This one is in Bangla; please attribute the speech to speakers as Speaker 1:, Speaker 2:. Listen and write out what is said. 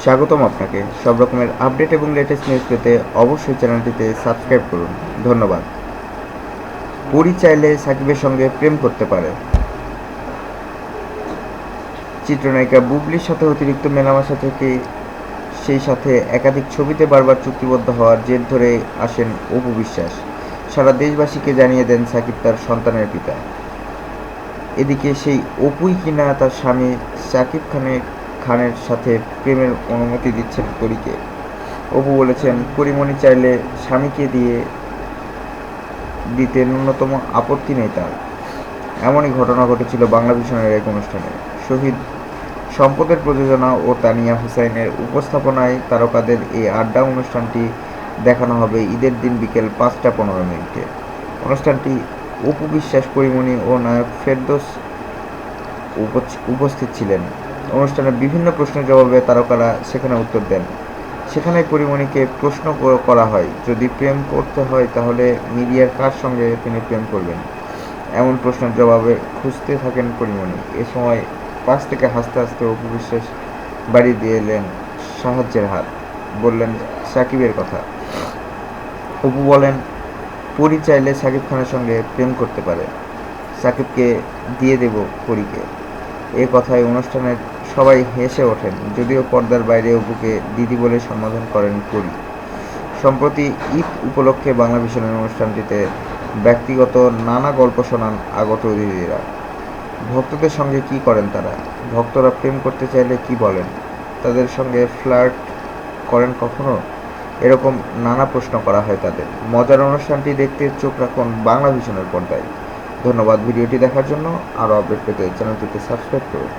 Speaker 1: স্বাগতম আপনাকে। সব রকমের আপডেট এবং লেটেস্ট নিউজ পেতে অবশ্যই চ্যানেলটিতে সাবস্ক্রাইব করুন। ধন্যবাদ। পরি চাইলে সাকিবের সঙ্গে প্রেম করতে পারে। চিত্রনায়িকা বুবলির সাথে অতিরিক্ত মেলামেশা থেকে সেই সাথে একাধিক ছবিতে বারবার চুক্তিবদ্ধ হওয়ার জের ধরে আসেন অপু বিশ্বাস। সারা দেশবাসীকে জানিয়ে দেন সাকিব তার সন্তানের পিতা। এদিকে সেই অপুই কিনা তার স্বামী সাকিব খানের সাথে প্রেমের অনুমতি দিচ্ছেন পরীকে। অপু বলেছেন, পরিমণি চাইলে স্বামীকে দিতে ন্যূনতম আপত্তি নেই তার। এমনই ঘটনা ঘটেছিল বাংলাভিশনের এক অনুষ্ঠানে। শহীদ সম্পদের প্রযোজনা ও তানিয়া হুসাইনের উপস্থাপনায় তারকাদের এই আড্ডা অনুষ্ঠানটি দেখানো হবে ঈদের দিন বিকেল 5টা 15 মিনিটে। অনুষ্ঠানটি অপু বিশ্বাস, পরিমণি ও নায়ক ফেরদৌস উপস্থিত ছিলেন। অনুষ্ঠানের বিভিন্ন প্রশ্নের জবাবে তারকারা সেখানে উত্তর দেন। সেখানেই পরিমণিকে প্রশ্ন করা হয়, যদি প্রেম করতে হয় তাহলে মিডিয়ার কার সঙ্গে তিনি প্রেম করবেন। এমন প্রশ্নের জবাবে খুঁজতে থাকেন পরিমণি। এ সময় পাশ থেকে হাসতে হাসতে অপু বিশ্বাস বাড়িয়ে দিয়ে এলেন সাহায্যের হাত, বললেন সাকিবের কথা। অপু বলেন, পরি চাইলে সাকিব খানের সঙ্গে প্রেম করতে পারে, সাকিবকে দিয়ে দেব পরীকে। এ কথায় অনুষ্ঠানের সবাই হেসে ওঠেন। যদিও পর্দার বাইরে অপুকে দিদি বলে সম্বোধন করেন পরি। সম্প্রতি ঈদ উপলক্ষে বাংলাভিশনের অনুষ্ঠানটিতে ব্যক্তিগত নানা গল্প শোনান আগত অতিথিরা। ভক্তদের সঙ্গে কী করেন তারা, ভক্তরা প্রেম করতে চাইলে কি বলেন, তাদের সঙ্গে ফ্লার্ট করেন কখনো, এরকম নানা প্রশ্ন করা হয় তাদের। মজার অনুষ্ঠানটি দেখতে চোখ রাখুন বাংলাভিশনের পর্দায়। ধন্যবাদ ভিডিওটি দেখার জন্য। আরও আপডেট পেতে চ্যানেলটিতে সাবস্ক্রাইব করুন।